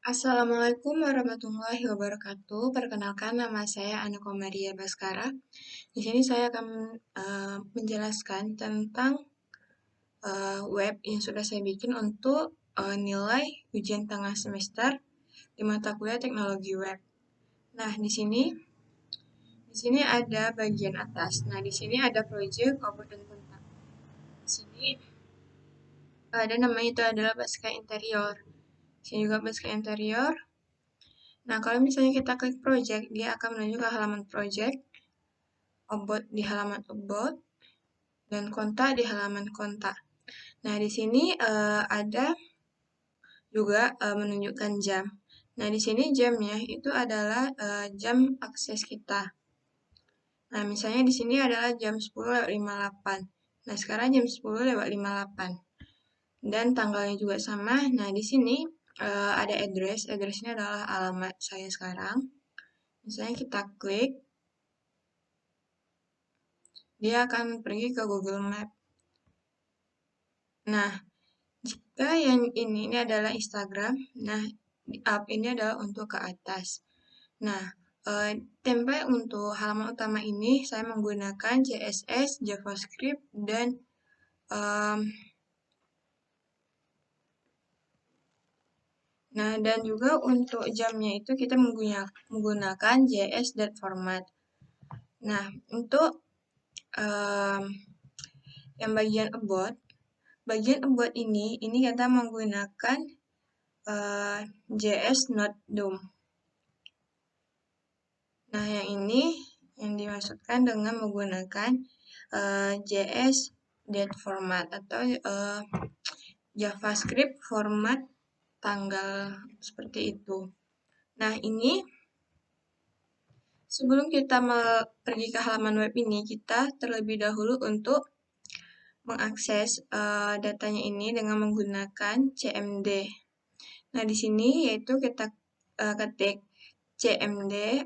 Assalamualaikum warahmatullahi wabarakatuh. Perkenalkan nama saya Ana Komaria Baskara. Di sini saya akan menjelaskan tentang web yang sudah saya bikin untuk nilai ujian tengah semester di mata kuliah teknologi web. Nah, di sini ada bagian atas. Nah, di sini ada project, obor dan kontak. Di sini ada namanya itu adalah Baska Interior. Di sini juga Baska Interior. Nah, kalau misalnya kita klik project, dia akan menuju ke halaman project, about di halaman about, dan kontak di halaman kontak. Nah, di sini ada juga menunjukkan jam. Nah, di sini jamnya itu adalah jam akses kita. Nah, misalnya di sini adalah jam 10:58. Nah, sekarang jam 10:58. Dan tanggalnya juga sama. Nah, di sini ada address. Addressnya adalah alamat saya sekarang. Misalnya kita klik, dia akan pergi ke Google Map. Nah, jika yang ini adalah Instagram, nah up ini adalah untuk ke atas. Nah, template untuk halaman utama ini saya menggunakan CSS, JavaScript, dan juga untuk jamnya itu kita menggunakan JS.format. Nah, untuk yang bagian about ini kita menggunakan JS not DOM. Nah, yang ini yang dimaksudkan dengan menggunakan JS date format atau JavaScript format tanggal seperti itu. Nah, ini sebelum kita pergi ke halaman web ini, kita terlebih dahulu untuk mengakses datanya ini dengan menggunakan CMD. Nah, di sini yaitu kita ketik CMD,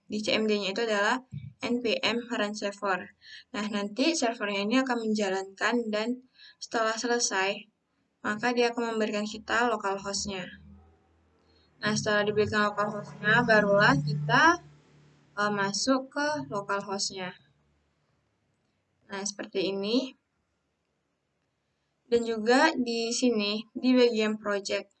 di CMD-nya itu adalah npm run server. Nah, nanti servernya ini akan menjalankan dan setelah selesai, maka dia akan memberikan kita localhost-nya. Nah, setelah diberikan localhost-nya, barulah kita masuk ke localhost-nya. Nah, seperti ini. Dan juga di sini, di bagian project.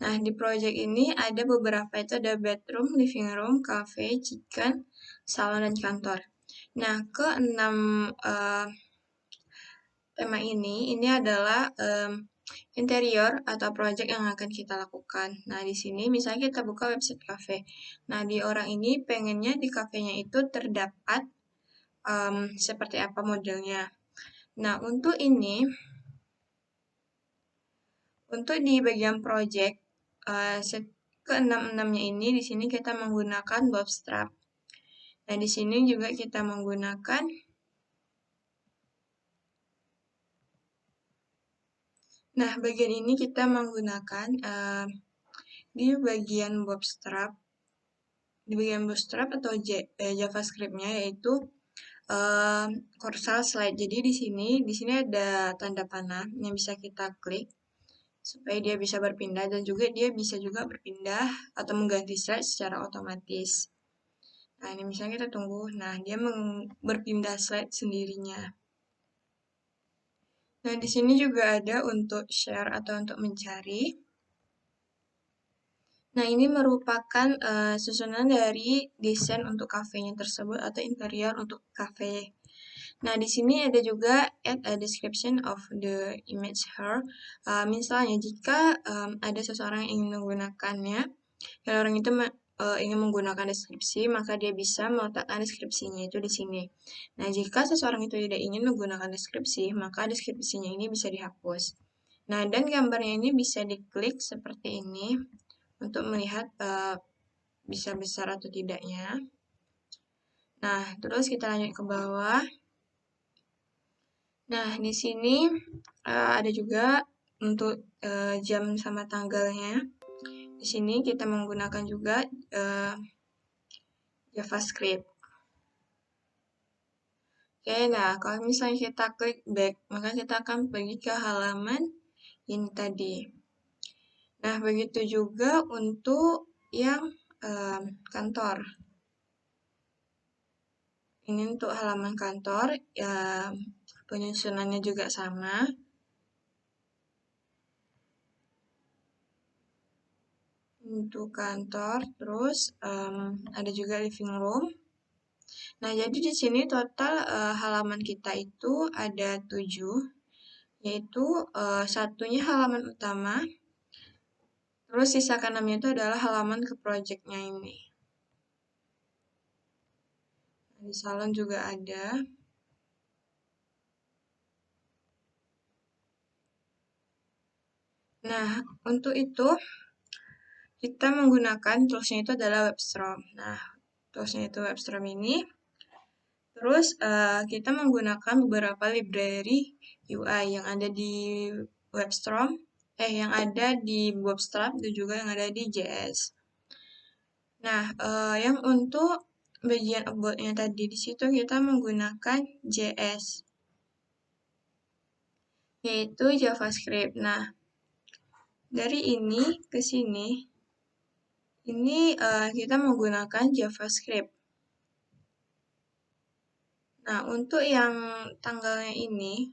Nah, di project ini ada beberapa, itu ada bedroom, living room, cafe, kitchen, salon, dan kantor. Nah, keenam tema ini adalah interior atau project yang akan kita lakukan. Nah, di sini misalnya kita buka website cafe. Nah, di orang ini pengennya di kafenya itu terdapat seperti apa modelnya. Nah, untuk ini, untuk di bagian project, keenam-enamnya ini di sini kita menggunakan Bootstrap. Nah, di sini juga kita menggunakan bagian ini kita menggunakan di bagian Bootstrap atau JavaScript-nya yaitu Corsal Slide. Jadi di sini ada tanda panah yang bisa kita klik supaya dia bisa berpindah, dan juga dia bisa juga berpindah atau mengganti slide secara otomatis. Nah, ini misalnya kita tunggu. Nah, dia berpindah slide sendirinya. Nah, di sini juga ada untuk share atau untuk mencari. Nah, ini merupakan susunan dari desain untuk kafenya tersebut atau interior untuk kafe. Nah, di sini ada juga add a description of the image here. Misalnya, jika ada seseorang yang ingin menggunakannya, dan orang itu ingin menggunakan deskripsi, maka dia bisa meletakkan deskripsinya itu di sini. Nah, jika seseorang itu tidak ingin menggunakan deskripsi, maka deskripsinya ini bisa dihapus. Nah, dan gambarnya ini bisa diklik seperti ini untuk melihat bisa besar atau tidaknya. Nah, terus kita lanjut ke bawah. Nah, di sini ada juga untuk jam sama tanggalnya. Di sini kita menggunakan juga JavaScript. Oke, nah kalau misalnya kita klik back, maka kita akan pergi ke halaman ini tadi. Nah, begitu juga untuk yang kantor. Ini untuk halaman kantor, ya penyusunannya juga sama. Untuk kantor, terus ada juga living room. Nah, jadi di sini total halaman kita itu ada 7, yaitu satunya halaman utama, terus sisa ke-6-nya itu adalah halaman ke projectnya ini. Nah, di salon juga ada. Nah, untuk itu kita menggunakan toolsnya itu adalah Webstrom. Nah, toolsnya itu Webstrom ini. Terus kita menggunakan beberapa library UI yang ada di Webstrom, yang ada di Bootstrap dan juga yang ada di JS. Nah, yang untuk bagian about-nya tadi di situ kita menggunakan JS, yaitu JavaScript. Nah, dari ini ke sini, ini kita menggunakan JavaScript. Nah, untuk yang tanggalnya ini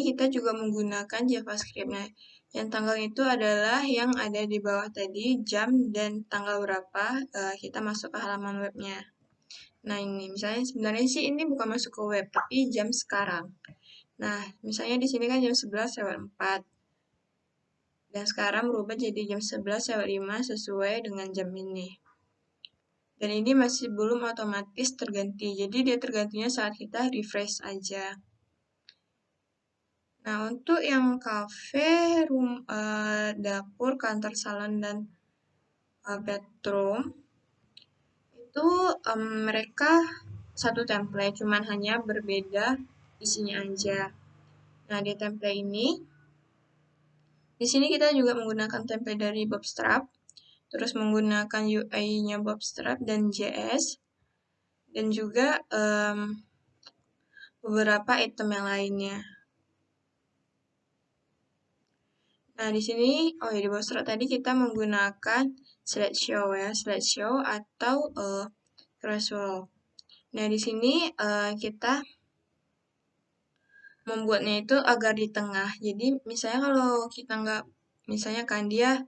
kita juga menggunakan JavaScript. Nah, yang tanggal itu adalah yang ada di bawah tadi, jam dan tanggal berapa kita masuk ke halaman webnya. Nah, ini misalnya sebenarnya sih ini bukan masuk ke web, tapi jam sekarang. Nah, misalnya di sini kan jam 11:04. Dan sekarang berubah jadi jam 11:05 sesuai dengan jam ini. Dan ini masih belum otomatis terganti, jadi dia tergantinya saat kita refresh aja. Nah, untuk yang cafe, dapur, kantor, salon, dan bedroom, itu mereka satu template, cuman hanya berbeda isinya aja. Nah, di template ini, di sini kita juga menggunakan template dari Bootstrap, terus menggunakan UI-nya Bootstrap dan JS, dan juga beberapa item yang lainnya. Nah, di sini, di Bootstrap tadi kita menggunakan slideshow atau Crasswell. Nah, di sini kita membuatnya itu agar di tengah. Jadi, misalnya kalau kita nggak, misalnya kan dia,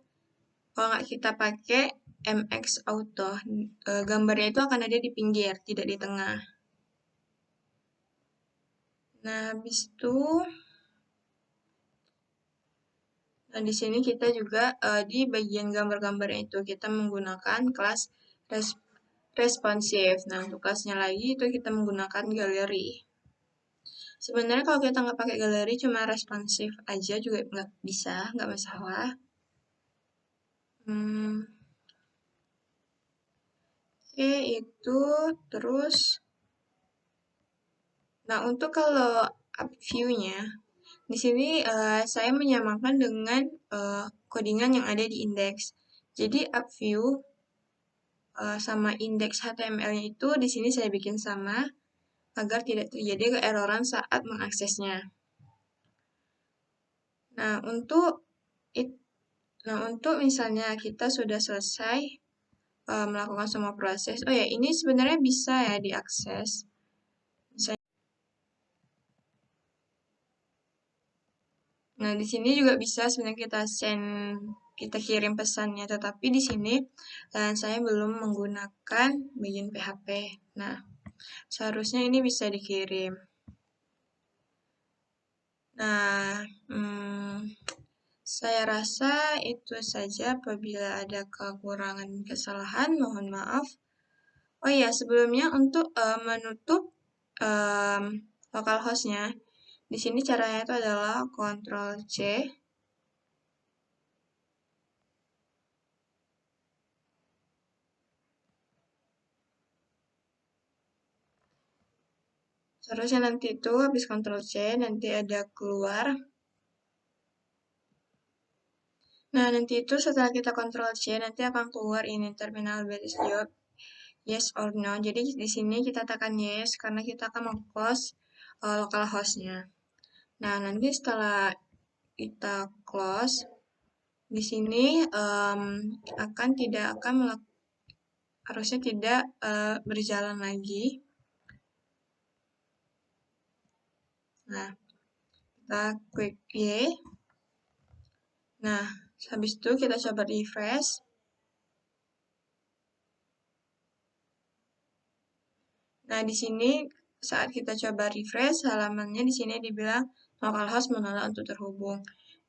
kalau nggak kita pakai MX Auto, gambarnya itu akan ada di pinggir, tidak di tengah. Nah, habis itu, nah di sini kita juga di bagian gambar-gambarnya itu kita menggunakan kelas responsif. Nah, untuk kelasnya lagi itu kita menggunakan galeri. Sebenarnya kalau kita nggak pakai galeri, cuma responsif aja juga nggak bisa, nggak masalah. Oke, itu terus. Nah, untuk kalau up view-nya, di sini saya menyamakan dengan codingan yang ada di index. Jadi up view sama indeks HTML-nya itu di sini saya bikin sama agar tidak terjadi keeroran saat mengaksesnya. Nah, untuk misalnya kita sudah selesai melakukan semua proses. Oh ya, ini sebenarnya bisa ya diakses. Nah, di sini juga bisa sebenarnya kita kirim pesannya, tetapi di sini saya belum menggunakan bagian PHP. Nah, seharusnya ini bisa dikirim. Nah, saya rasa itu saja. Apabila ada kekurangan kesalahan, mohon maaf. Oh iya, sebelumnya untuk menutup localhost-nya, di sini caranya itu adalah Ctrl C. Seharusnya nanti itu habis Ctrl C, nanti ada keluar. Nah, nanti itu setelah kita Ctrl C, nanti akan keluar ini terminal baris jawab yes or no. Jadi di sini kita tekan yes karena kita akan meng-close localhost-nya. Nah, nanti setelah kita close, di sini harusnya tidak berjalan lagi. Nah, kita klik Y. Nah, habis itu kita coba refresh. Nah, di sini saat kita coba refresh, halamannya di sini dibilang localhost menolak untuk terhubung.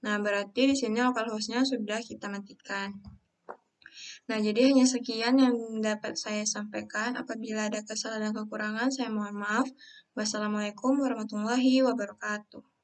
Nah, berarti di sini localhostnya sudah kita matikan. Nah, jadi hanya sekian yang dapat saya sampaikan. Apabila ada kesalahan dan kekurangan, saya mohon maaf. Wassalamualaikum warahmatullahi wabarakatuh.